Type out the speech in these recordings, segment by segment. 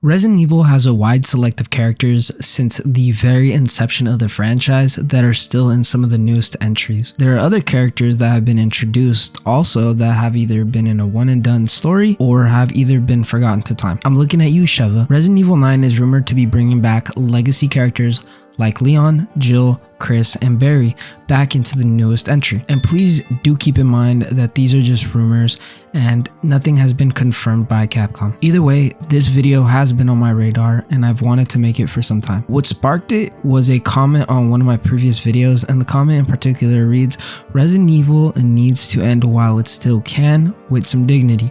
Resident Evil has a wide select of characters since the very inception of the franchise that are still in some of the newest entries. There are other characters that have been introduced also that have either been in a one and done story or have either been forgotten to time. I'm looking at you, Sheva. Resident Evil 9 is rumored to be bringing back legacy characters like Leon, Jill, Chris, and Barry back into the newest entry. And please do keep in mind that these are just rumors and nothing has been confirmed by Capcom. Either way, this video has been on my radar and I've wanted to make it for some time. What sparked it was a comment on one of my previous videos, and the comment in particular reads, "Resident Evil needs to end while it still can with some dignity.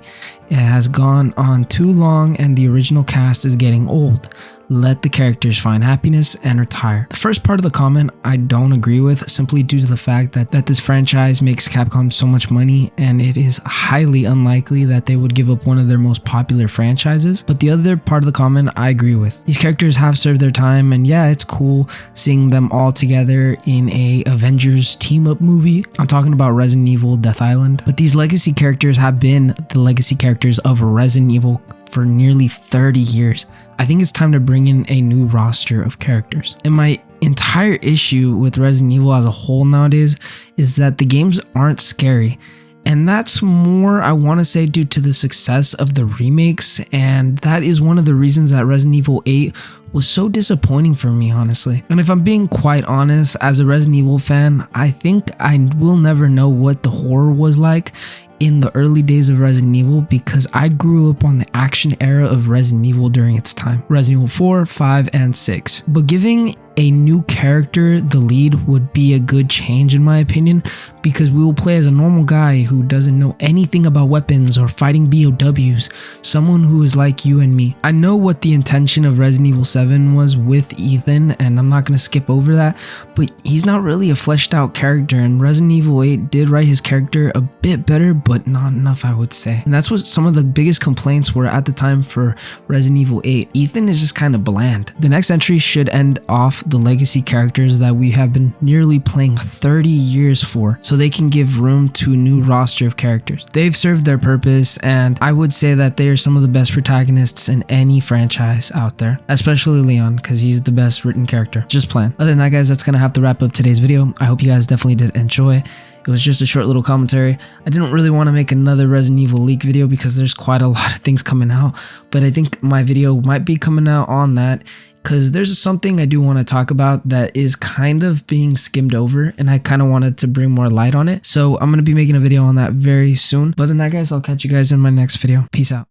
It has gone on too long and the original cast is getting old. Let the characters find happiness and retire." The first part of the comment I don't agree with, simply due to the fact that this franchise makes Capcom so much money and it is highly unlikely that they would give up one of their most popular franchises. But the other part of the comment I agree with. These characters have served their time, and yeah, it's cool seeing them all together in a Avengers team up movie. I'm talking about Resident Evil Death Island. But these legacy characters have been the legacy characters of Resident Evil for nearly 30 years. I think it's time to bring in a new roster of characters. And my entire issue with Resident Evil as a whole nowadays is that the games aren't scary. And that's more, I want to say, due to the success of the remakes, and that is one of the reasons that Resident Evil 8 was so disappointing for me, honestly. And if I'm being quite honest, as a Resident Evil fan, I think I will never know what the horror was like in the early days of Resident Evil, because I grew up on the action era of Resident Evil during its time. Resident Evil 4, 5, and 6. But giving a new character the lead would be a good change in my opinion, because we will play as a normal guy who doesn't know anything about weapons or fighting BOWs, someone who is like you and me. I know what the intention of Resident Evil 7 was with Ethan, and I'm not going to skip over that, but he's not really a fleshed out character, and Resident Evil 8 did write his character a bit better, but not enough, I would say. And that's what some of the biggest complaints were at the time for Resident Evil 8. Ethan is just kind of bland. The next entry should end off the legacy characters that we have been nearly playing 30 years for, so they can give room to a new roster of characters. They've served their purpose, and I would say that they are some of the best protagonists in any franchise out there, especially Leon, because he's the best written character. Just plan. Other than that, guys, that's gonna have to wrap up today's video. I hope you guys definitely did enjoy. It was just a short little commentary. I didn't really want to make another Resident Evil leak video because there's quite a lot of things coming out, but I think my video might be coming out on that, because there's something I do want to talk about that is kind of being skimmed over, and I kind of wanted to bring more light on it. So I'm going to be making a video on that very soon. But other than that, guys, I'll catch you guys in my next video. Peace out.